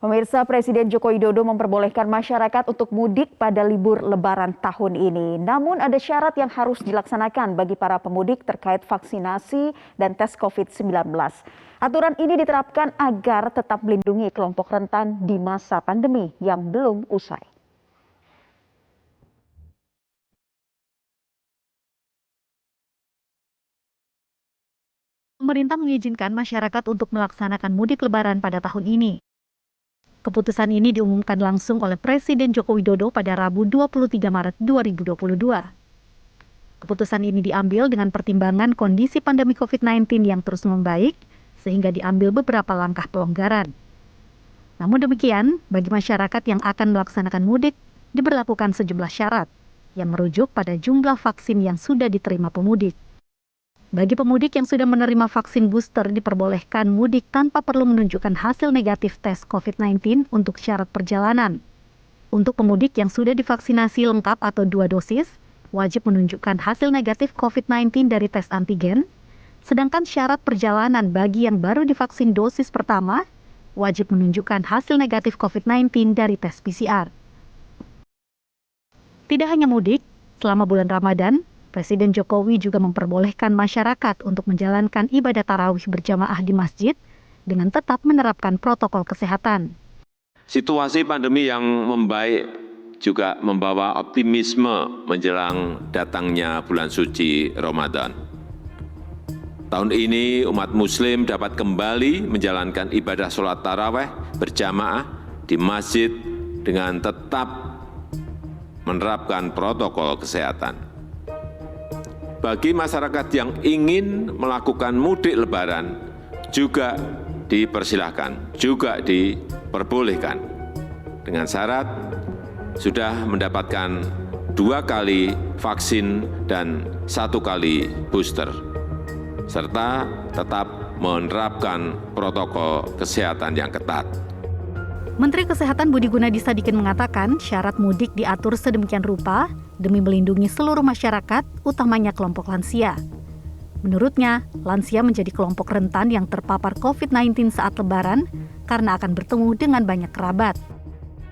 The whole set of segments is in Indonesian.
Pemirsa, Presiden Joko Widodo memperbolehkan masyarakat untuk mudik pada libur Lebaran tahun ini. Namun ada syarat yang harus dilaksanakan bagi para pemudik terkait vaksinasi dan tes COVID-19. Aturan ini diterapkan agar tetap melindungi kelompok rentan di masa pandemi yang belum usai. Pemerintah mengizinkan masyarakat untuk melaksanakan mudik Lebaran pada tahun ini. Keputusan ini diumumkan langsung oleh Presiden Joko Widodo pada Rabu 23 Maret 2022. Keputusan ini diambil dengan pertimbangan kondisi pandemi COVID-19 yang terus membaik, sehingga diambil beberapa langkah pelonggaran. Namun demikian, bagi masyarakat yang akan melaksanakan mudik, diberlakukan sejumlah syarat yang merujuk pada jumlah vaksin yang sudah diterima pemudik. Bagi pemudik yang sudah menerima vaksin booster diperbolehkan mudik tanpa perlu menunjukkan hasil negatif tes COVID-19 untuk syarat perjalanan. Untuk pemudik yang sudah divaksinasi lengkap atau 2 dosis, wajib menunjukkan hasil negatif COVID-19 dari tes antigen, sedangkan syarat perjalanan bagi yang baru divaksin dosis pertama, wajib menunjukkan hasil negatif COVID-19 dari tes PCR. Tidak hanya mudik, selama bulan Ramadan, Presiden Jokowi juga memperbolehkan masyarakat untuk menjalankan ibadah tarawih berjamaah di masjid dengan tetap menerapkan protokol kesehatan. Situasi pandemi yang membaik juga membawa optimisme menjelang datangnya bulan suci Ramadan. Tahun ini umat muslim dapat kembali menjalankan ibadah sholat tarawih berjamaah di masjid dengan tetap menerapkan protokol kesehatan. Bagi masyarakat yang ingin melakukan mudik Lebaran juga dipersilahkan, juga diperbolehkan. Dengan syarat sudah mendapatkan 2 kali vaksin dan 1 kali booster, serta tetap menerapkan protokol kesehatan yang ketat. Menteri Kesehatan Budi Gunadi Sadikin mengatakan syarat mudik diatur sedemikian rupa demi melindungi seluruh masyarakat, utamanya kelompok lansia. Menurutnya, lansia menjadi kelompok rentan yang terpapar COVID-19 saat Lebaran karena akan bertemu dengan banyak kerabat.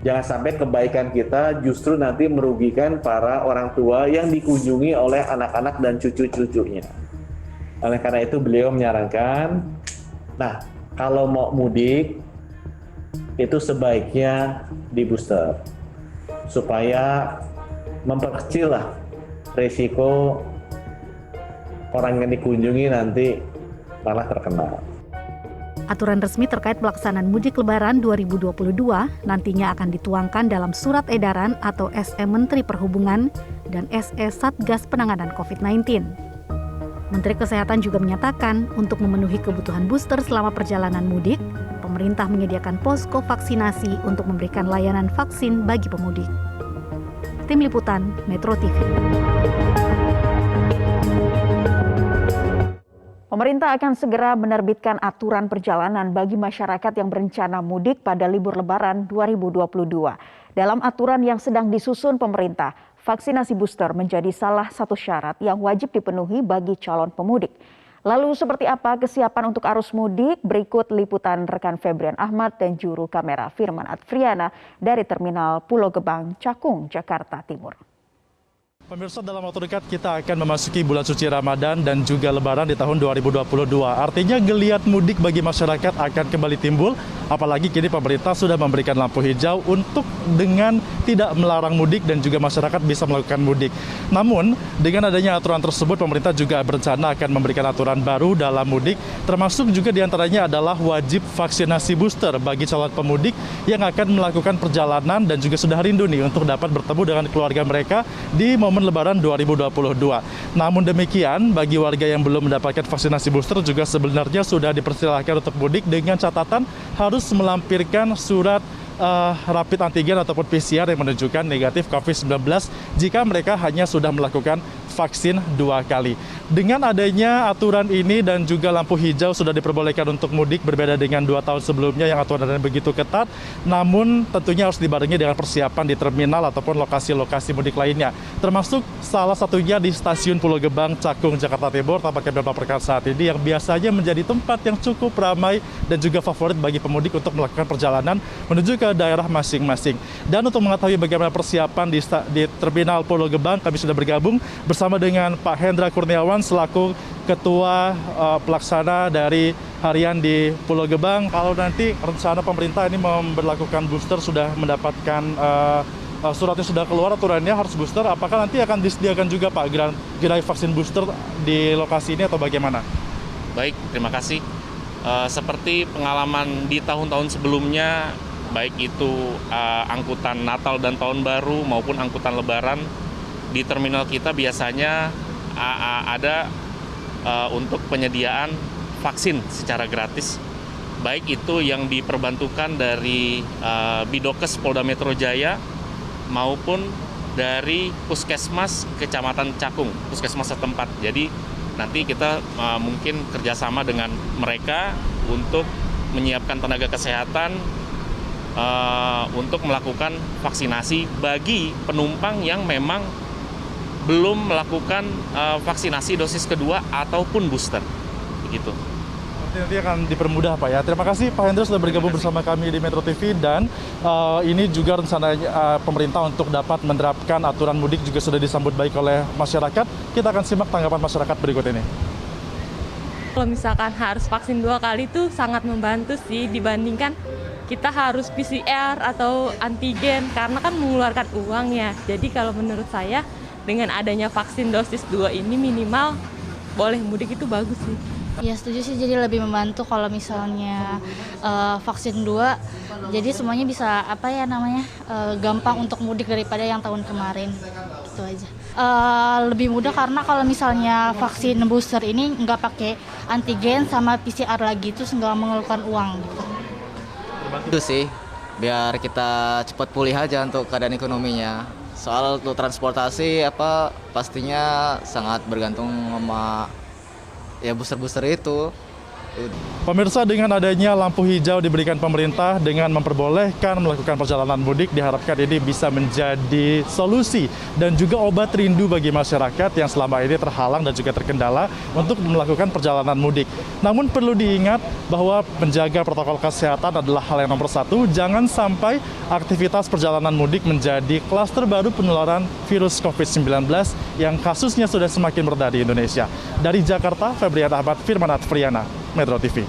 Jangan sampai kebaikan kita justru nanti merugikan para orang tua yang dikunjungi oleh anak-anak dan cucu-cucunya. Oleh karena itu beliau menyarankan, kalau mau mudik, itu sebaiknya di booster supaya memperkecil risiko orang yang dikunjungi nanti malah terkena. Aturan resmi terkait pelaksanaan mudik Lebaran 2022 nantinya akan dituangkan dalam surat edaran atau SE Menteri Perhubungan dan SE Satgas Penanganan COVID-19. Menteri Kesehatan juga menyatakan untuk memenuhi kebutuhan booster selama perjalanan mudik, pemerintah menyediakan posko vaksinasi untuk memberikan layanan vaksin bagi pemudik. Tim Liputan Metro TV. Pemerintah akan segera menerbitkan aturan perjalanan bagi masyarakat yang berencana mudik pada libur Lebaran 2022. Dalam aturan yang sedang disusun pemerintah, vaksinasi booster menjadi salah satu syarat yang wajib dipenuhi bagi calon pemudik. Lalu seperti apa kesiapan untuk arus mudik? Berikut liputan rekan Febrian Ahmad dan juru kamera Firman Adriana dari Terminal Pulau Gebang, Cakung, Jakarta Timur. Pemirsa, dalam waktu dekat kita akan memasuki bulan suci Ramadan dan juga Lebaran di tahun 2022. Artinya geliat mudik bagi masyarakat akan kembali timbul, apalagi kini pemerintah sudah memberikan lampu hijau untuk dengan tidak melarang mudik dan juga masyarakat bisa melakukan mudik. Namun, dengan adanya aturan tersebut, pemerintah juga berencana akan memberikan aturan baru dalam mudik, termasuk juga diantaranya adalah wajib vaksinasi booster bagi calon pemudik yang akan melakukan perjalanan dan juga sudah rindu nih untuk dapat bertemu dengan keluarga mereka di momen Lebaran 2022. Namun demikian, bagi warga yang belum mendapatkan vaksinasi booster juga sebenarnya sudah dipersilahkan untuk mudik dengan catatan harus melampirkan surat rapid antigen ataupun PCR yang menunjukkan negatif COVID-19 jika mereka hanya sudah melakukan vaksin 2 kali. Dengan adanya aturan ini dan juga lampu hijau sudah diperbolehkan untuk mudik, berbeda dengan 2 tahun sebelumnya yang aturannya begitu ketat, namun tentunya harus dibarengi dengan persiapan di terminal ataupun lokasi-lokasi mudik lainnya, termasuk salah satunya di Stasiun Pulau Gebang, Cakung, Jakarta Timur, tampaknya melaporkan saat ini yang biasanya menjadi tempat yang cukup ramai dan juga favorit bagi pemudik untuk melakukan perjalanan menuju ke daerah masing-masing. Dan untuk mengetahui bagaimana persiapan di Terminal Pulau Gebang, kami sudah bergabung bersama dengan Pak Hendra Kurniawan selaku Ketua Pelaksana dari harian di Pulau Gebang. Kalau nanti rencana pemerintah ini memberlakukan booster sudah mendapatkan suratnya sudah keluar, aturannya harus booster, apakah nanti akan disediakan juga Pak gerai vaksin booster di lokasi ini atau bagaimana? Baik, terima kasih. Seperti pengalaman di tahun-tahun sebelumnya, baik itu angkutan Natal dan Tahun Baru maupun angkutan Lebaran, di terminal kita biasanya ada untuk penyediaan vaksin secara gratis, baik itu yang diperbantukan dari Bidokes Polda Metro Jaya maupun dari Puskesmas Kecamatan Cakung, Puskesmas setempat. Jadi nanti kita mungkin kerjasama dengan mereka untuk menyiapkan tenaga kesehatan untuk melakukan vaksinasi bagi penumpang yang memang belum melakukan vaksinasi dosis kedua ataupun booster, begitu. Nanti akan dipermudah Pak ya. Terima kasih Pak Hendra sudah bergabung bersama kami di Metro TV, dan ini juga rencana pemerintah untuk dapat menerapkan aturan mudik juga sudah disambut baik oleh masyarakat. Kita akan simak tanggapan masyarakat berikut ini. Kalau misalkan harus vaksin 2 kali itu sangat membantu sih dibandingkan kita harus PCR atau antigen karena kan mengeluarkan uang ya. Jadi kalau menurut saya dengan adanya vaksin dosis 2 ini minimal boleh mudik itu bagus sih. Ya setuju sih, jadi lebih membantu kalau misalnya vaksin 2, jadi semuanya bisa gampang untuk mudik daripada yang tahun kemarin, gitu aja. Lebih mudah karena kalau misalnya vaksin booster ini nggak pakai antigen sama PCR lagi, terus nggak mengeluarkan uang gitu. Itu sih, biar kita cepat pulih aja untuk keadaan ekonominya. Soal untuk transportasi pastinya sangat bergantung sama ya booster-booster itu. Pemirsa, dengan adanya lampu hijau diberikan pemerintah dengan memperbolehkan melakukan perjalanan mudik, diharapkan ini bisa menjadi solusi dan juga obat rindu bagi masyarakat yang selama ini terhalang dan juga terkendala untuk melakukan perjalanan mudik. Namun perlu diingat bahwa menjaga protokol kesehatan adalah hal yang nomor satu. Jangan sampai aktivitas perjalanan mudik menjadi klaster baru penularan virus COVID-19 yang kasusnya sudah semakin meredah di Indonesia. Dari Jakarta, Febriana Ahmad, Firmanat Friana, Metro TV.